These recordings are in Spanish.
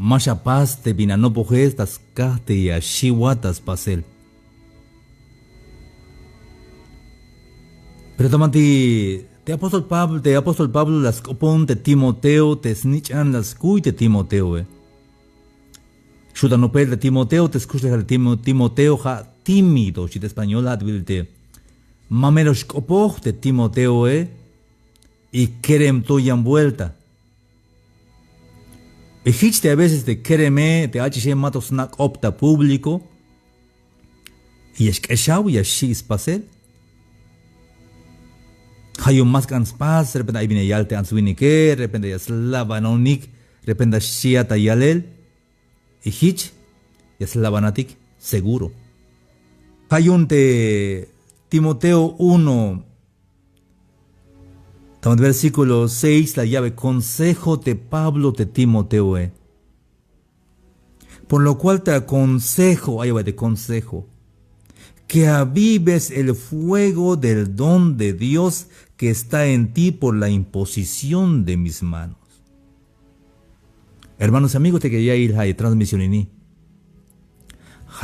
Masha paz te vinanopojes tas kahte ya shiwatas pasel. Pero tamanti te apóstol Pablo las copon te Timoteo te snichan las cuy te Timoteo. Shutanopel de Timoteo te escucha de Timoteo ja tímido si de español advilte. Mameros copoj de Timoteo y querem toyan vuelta. Ejiste a veces te quereme te hache mato snack opta público y es que shau y es pasel. Hay un más canspas, de repente ahí viene yalte answinike, de repente ya slavanonik, de repente shiata yalel, y hich, ya slavanatik, seguro. Hay un de Timoteo 1, estamos en versículo 6, la llave, consejo de Pablo de Timoteo. Por lo cual te aconsejo, ahí va de consejo, que avives el fuego del don de Dios que está en ti por la imposición de mis manos. Hermanos y amigos, te quería ir a transmisión en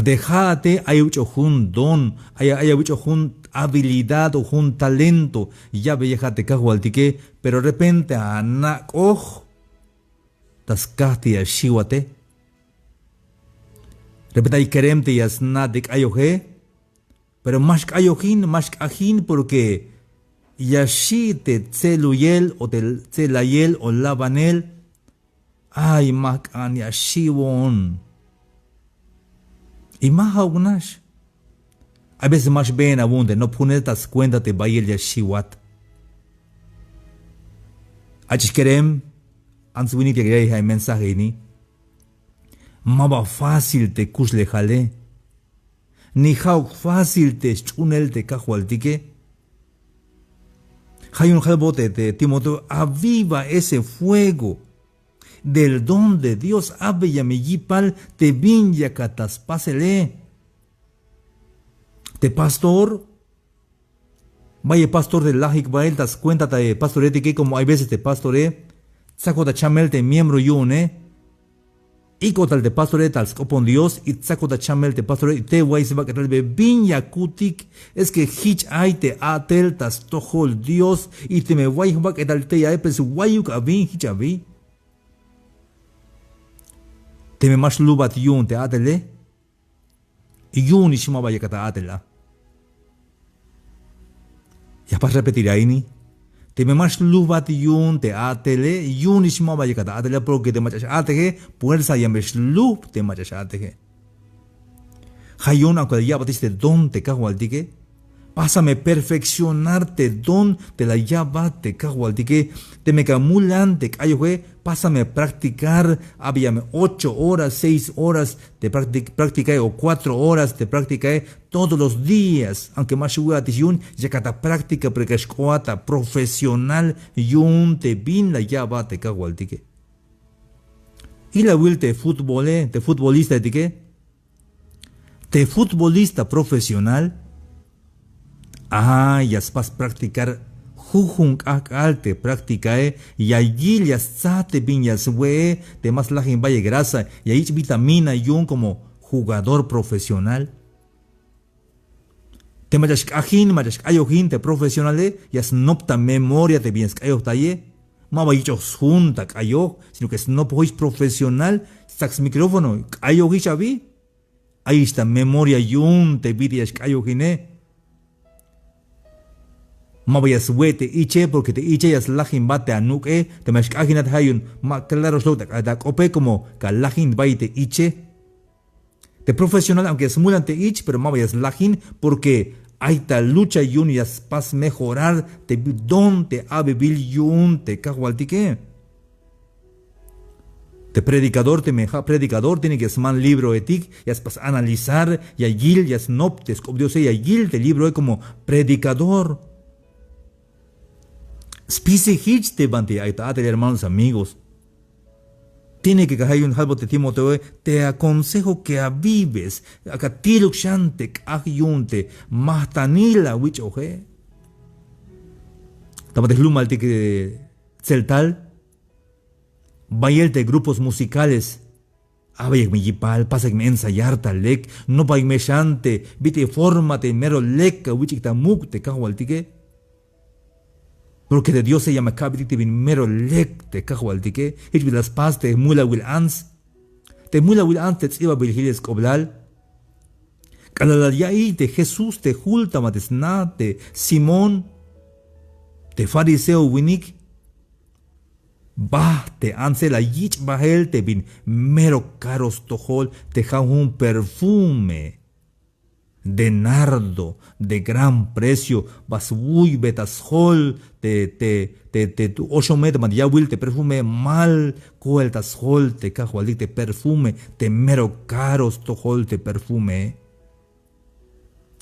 Dejate, hay un don, hay un habilidad o un talento, ya vejate cajualtique, pero de repente anak tascasti a shiwate. De repente hay queremte y asnadik ayoje, pero más ajin porque yashi te tseluyel o te tselayel o labanel, ay makan yashiwon. Y más augunash. A veces más ven abunde, no ponetas cuenta te bayel yashiwat. Achis querem, answini te grey hay mensaje ni. Maba fácil te kusle jale. Ni jau fácil te chunel te cajualtique. Hay un jalbote de Timoteo, aviva ese fuego del don de Dios, ave yamillipal te vinya cataspasele. Te pastor, vaya pastor de lajik bael, das cuenta de pastorete que como hay veces te pastore, saco de chamel te miembro yune. Y tal de pastorete tal scopon Dios y saco de chamel te pastorete te waisba que tal be vinya kutik es que hich ay te atel tas tojol Dios y te me waisba que tal te ya epes wayuk avin hich avi. Te me más lubat yun te atele yun y shima vaya kata atela. Ya pas repetir ahí ni. Te me más lubat yun te atele yun y shima vaya kata atele porque te machas atege fuerza ya mes lub te machas atege. Hayun aunque ya batiste don te cago al tique. Pásame perfeccionarte don te la llava te cago al tique. Te me camulan te callo pásame practicar, habíame 8 horas, 6 horas de practicar o 4 horas de practicar todos los días, aunque más yun, ya cada práctica precascoata profesional yun te bin la llava te cago al tique. Y la will de futbolista de futbolista profesional, ya vas practicar jujun alte practicae y allí ya sate viñas we de más la valle grasa y ahí vitamina yun como jugador profesional. Te mayas ayojin te profesional ya snopta memoria te bienes kayo talle ma vayicho junta kayo sino que no podéis profesional sax micrófono kayo gichavi ahí está memoria yun te vidias kayo gine. Ma vayas wete iche porque te iche yas lajin bate anuke te mashkaginat hayun ma claro slota da cope como kalajin baite iche de profesional aunque es mulante ich pero ma vayas lajin porque hay tal lucha yun yas pas mejorar te don te abebil yun te cahualtique de predicador te meja predicador tiene que esman libro etik yas pas analizar y agil yas nop te escobiose y agil te libro como predicador. Spise hitch te bante hermanos amigos. Tiene que caer un halbo de Timoteo, te aconsejo que avives, acá tiluxante, ahyunte, mahtanila, wich oje. Tamate lumal te que celtal, bayel de grupos musicales, Abay me yipal, pasa que me ensayar talek, no pa me chante, vite fórmate mero lek, wichik tamuk te kahualtique. Porque de Dios se llama kabiti bin mero lek te kahualtique, ich vil las paz te mula wil ans, te mula wil ans te tsiba bil hiles koblal. Kalalayai te Jesús te julta matesna te Simón, te fariseo winik. Bah, te anse la yich bahel te bin mero caros tojol te ja un perfume de nardo de gran precio basui betashol te tu oshomet madiawil te perfume mal coel tashol te cajualik te perfume te mero caros tojol te perfume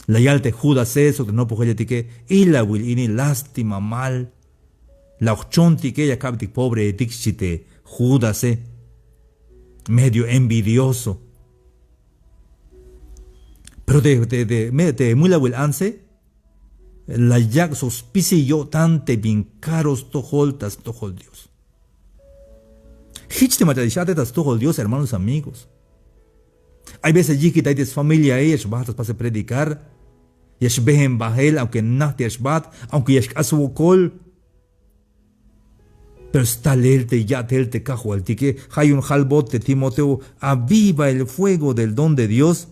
la yal te judas eso te no pojetique y la will ini lástima mal. La ochonti que ella cabti pobre dixite, Judase, medio envidioso. Pero de muy la will anse, la yak sospici yo tante bin caros tojoltas tojol Dios. Hitch te matadishate tas tojol Dios, hermanos amigos. Hay veces yikita y des familia ellas bajas para predicar, yesh behen bahel, aunque nahti yashbat, aunque yesh aswokol. Pero está lelte ya telte cajualtique, hay un halbot de Timoteo, aviva el fuego del don de Dios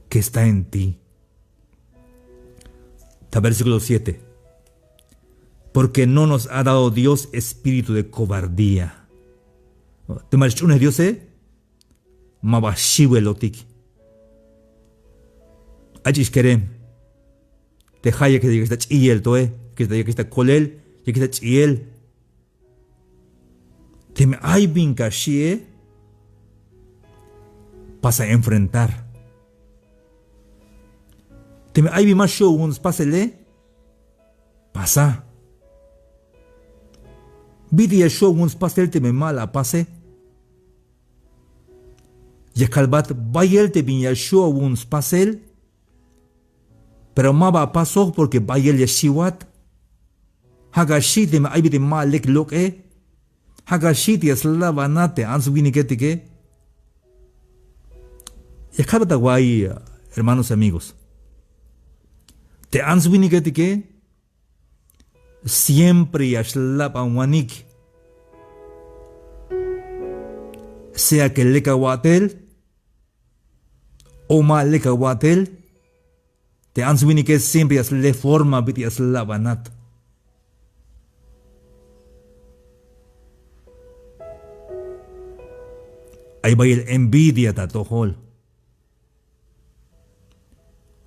que está en ti. Versículo 7. Porque no nos ha dado Dios espíritu de cobardía. ¿Te marchune Dios Mabashiwelotik. Achish kerem. Te haya que diga está chiel toe, que está colel, que está chiel. Te me hay bin kashie pasa a enfrentar. Te me hay bin más show unos pasele pasa. Vidi el show unos pasel te me mala pase. Ya calbat bayel te bin ya show unos pasel. Pero maba pasó porque bayel ya shiwat. Hagashi te me hay bin malek lok Hagashiti es la banate, answiniketique. Y acá guay, hermanos amigos. Te answiniketique. Siempre yashlap anwanik. Sea que lekawatel o ma lekawatel. Te answinike siempre yas le forma bit yas la banat. Ahí va el envidia tatojol.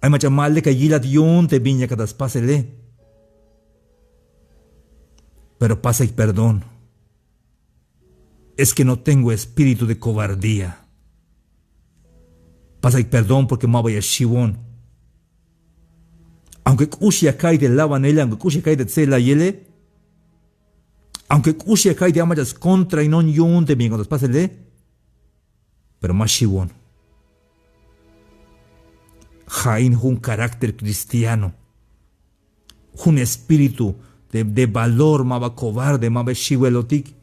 Hay mucha mal de que yilat yun te viña que pasele. Pero pasa y perdón. Es que no tengo espíritu de cobardía. Pasa y perdón porque me voy a shivon. Aunque kushia cae de lavanela, aunque kushia cae de tsela yele. Aunque kushia cae de amayas contra y non yun te viña que pasele. Pero más shivon. Jain un carácter cristiano. Un espíritu de valor, maba cobarde, maba shiwelotik.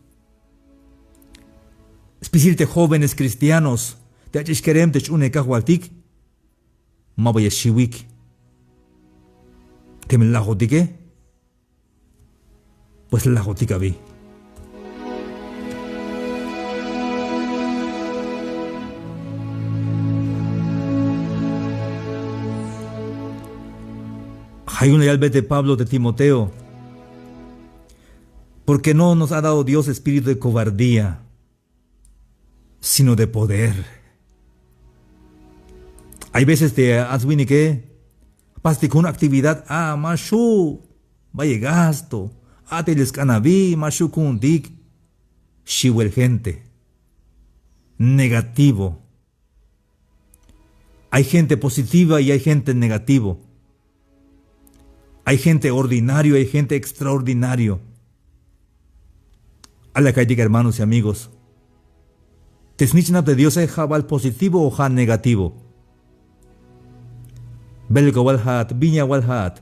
Especialmente jóvenes cristianos. Te haches querem te chune kahualtik. Maba yeshiwik. Te me la jotike. Pues la jotika vi. Hay un leal de Pablo de Timoteo. Porque no nos ha dado Dios espíritu de cobardía, sino de poder. Hay veces te aswini que paste con una actividad, mashu, vaya gasto, te les canaví, mashu kun dik, shiwel gente. Negativo. Hay gente positiva y hay gente negativo. Hay gente ordinario, hay gente extraordinario. A la que diga, hermanos y amigos. Tesnichnap de Dios es jabal positivo o jan negativo. Belgo wal hat, viña wal hat.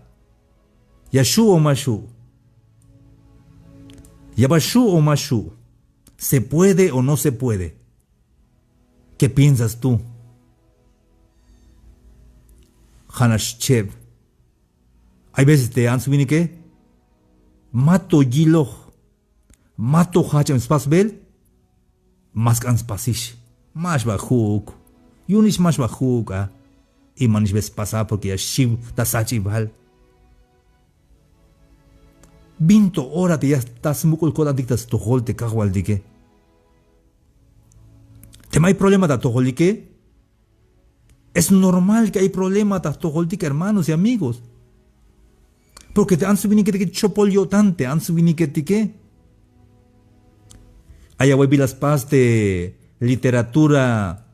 Yashu o mashu. Yabashu o mashu. ¿Se puede o no se puede? ¿Qué piensas tú? Hanash Chev. Hay veces te han subido que mato gilo, mato hacham spasbel, más can spasish, más bajuk, yunis más bajuk, y manish ves pasar porque ya shiv tasachi val. Binto hora te ya estás mukul kodan dictas tojol te kawal dike. Te hay problema da tojol dike. Es normal que hay problema da tojol dike, hermanos y amigos. Porque te han subido que te chopolio tante, han subido que te que. Allá voy las paz de literatura.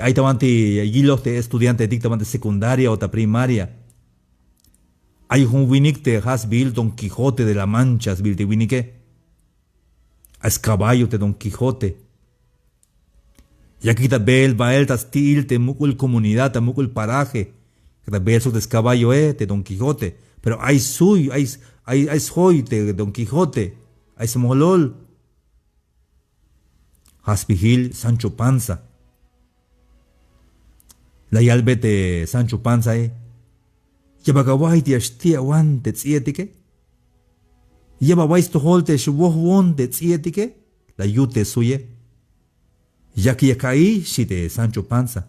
Ahí te hilos de estudiante de secundaria o de primaria. Hay un winik te has bil Don Quijote de la Mancha, bil de winike. Es caballo de Don Quijote. Y aquí te bel, bael, tastil, te mukul comunidad, te mukul paraje. Que te su de caballo de Don Quijote. Pero hay suy, hay soy de Don Quijote. Hay smolol. Has vigil Sancho Panza. La yalbe de Sancho Panza Lleva gawai ti ashtia wan te tsietike. Lleva vais to holte shwoh won te tsietike. La yute suye. Yaki yakai si de Sancho Panza.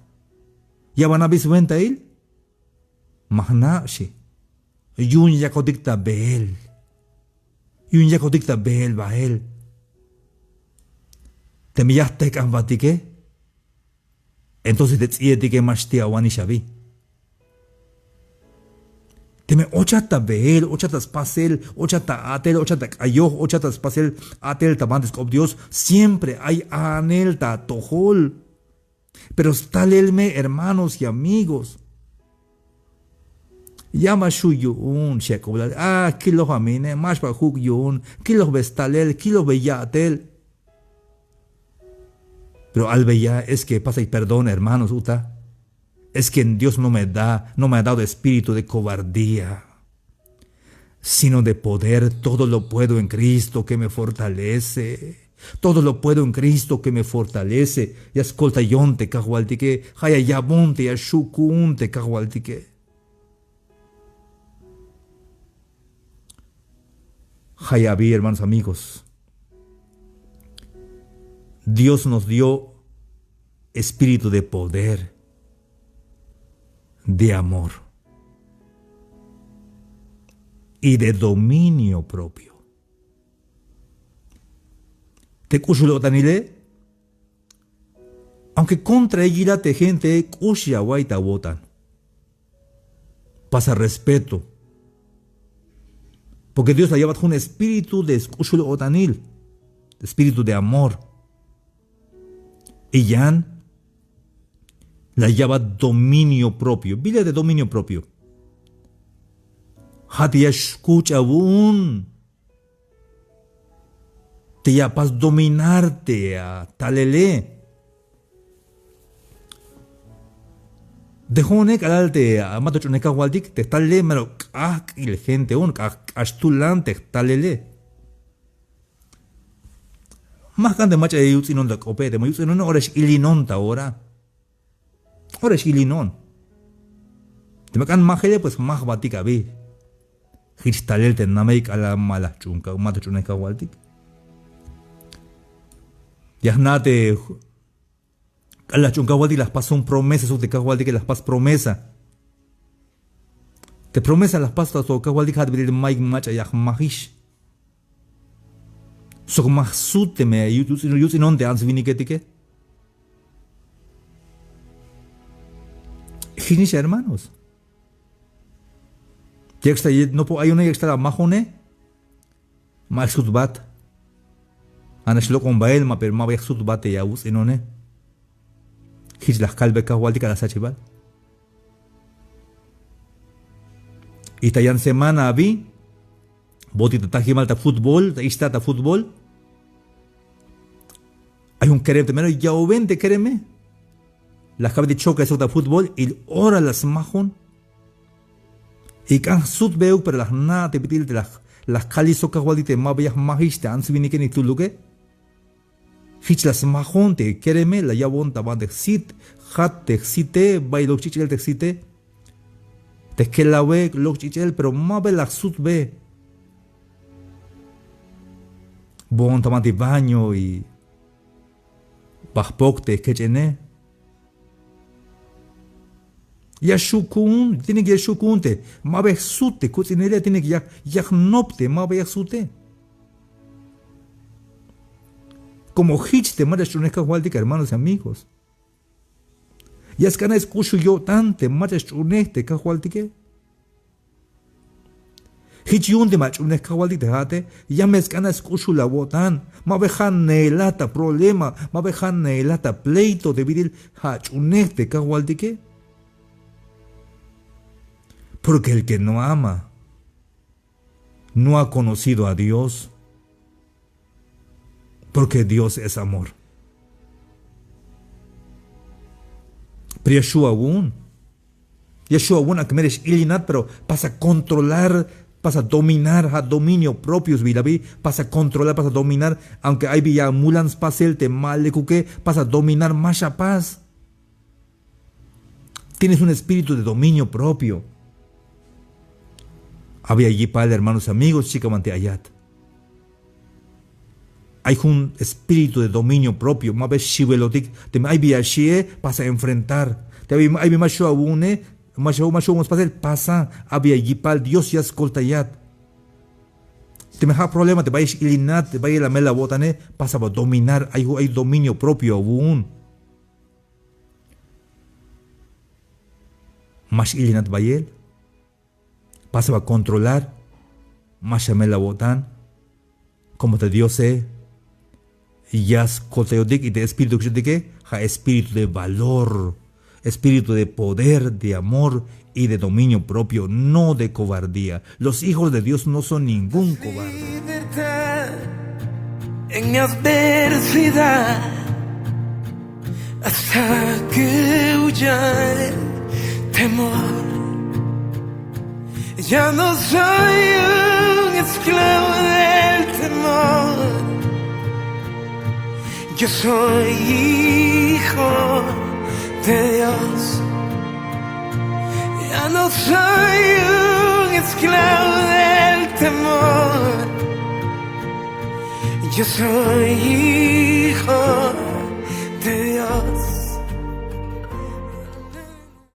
Lleva nabis wenta il. Mahna shi. Yun yakodikta beel. Yun yakodikta beel bael. Te miyaste kanvatike. Entonces te tsietike mashtia wan ishabi. Teme ochata beel, ochata spasel, ochata atel, ochata ayo, ochata spasel, atel tabantes con Dios. Siempre hay anelta tojol. Pero estalelme, hermanos y amigos. Llama shuyun, shekobla. Kilo jamine, más bajuk yun, kilo bestalel, kilo beyatel. Pero al beya es que pasa y perdón, hermanos, uta. Es que Dios no me ha dado espíritu de cobardía, sino de poder. Todo lo puedo en Cristo que me fortalece. Todo lo puedo en Cristo que me fortalece. Y ascolta yonte cahualtique, haya yabonte, yashukunte cahualtique. Hayabi, hermanos amigos. Dios nos dio espíritu de poder, de amor y de dominio propio. Te kushlo tanile, aunque contra ella te gente kushya waita votan. Pasa respeto. Porque Dios la lleva con un espíritu de kushlo otanil, espíritu de amor. Y yan la llama dominio propio. Vile de dominio propio. Hati escucha un. Te llamas dominarte a talele. Dejone calalte a matochoneka waldik te talele pero il gente un astulante talele. Más grande macha de yutsinon da copete, ma yutsinon ahora es ilinonta ahora. Ahora es ilinon. Te me can majele pues más batica vi. Histalel te nameik a la mala chunca, mato chuneka waltik. Ya nate a la chunca waltik las pas son promesas, o te kawaltik las pas promesa. Te promesa las pastas o kawaltik hat bir maik macha ya magish. So más sute me yutsinon te ans viniketike. Ginis hermanos. No hay una extra majone. Más sutbat. Anashlo con bael ma per ma vaya sutbat ya us inone. His las calve kawaltika la sachival. Y tayan semana vi. Boti tajimal ta fútbol, ta istata fútbol. Hay un querer primero ya o vente quereme. Las cabezas de choque de fútbol y ahora las majon. Y can sud veo pero las nada te pitil de las calis o cagualite más bellas magista han subido que ni tu luque. Hichlas mahon te kereme la yabon taban te sit, hat te xite, bailo chichel te xite. Te kelawe lo chichel, pero mabe la sut be. Bon taban de baño y bajpok te kechene. Yashukun, tiene que yashukunte, mabe sute, kutinere tiene que yagnopte, mabe yasute. Como hich te mara chuneca hualtica, hermanos y amigos. Y es que no escucho yo tante mara chunete cahualtique. Hich yun de machuneca hualtica jate, ya me escana escucho la botan, ma vejan neelata problema, ma vejan neelata pleito de viril hachunete cahualtique. Porque el que no ama no ha conocido a Dios. Porque Dios es amor. Pero Yeshua aún a que mereces ilinat, pero pasa a controlar, pasa a dominar, a dominio propios, pasa a controlar, pasa a dominar, aunque hay vía mulans pasel te mal de cuque, pasa a dominar más a paz. Tienes un espíritu de dominio propio. Había allí padre, hermanos, amigos, chicamante ayat. Hay un espíritu de dominio propio, más veces shivelotic, te hay vía shie, pasa a enfrentar. Te hay más abune, más pasa, había allí padre, Dios ya escolta ayat. Te me ha problema, te vayas ilinat, te vayas la mela botane, pasa a dominar, hay dominio propio aún. Más ilinat vayel. Pasa a controlar, más la botan, como te Dios y ya y de espíritu que espíritu de valor, espíritu de poder, de amor y de dominio propio, no de cobardía. Los hijos de Dios no son ningún cobarde. En mi adversidad, hasta que huya el temor. Ya no soy un esclavo del temor. Yo soy hijo de Dios. Ya no soy un esclavo del temor. Yo soy hijo de Dios.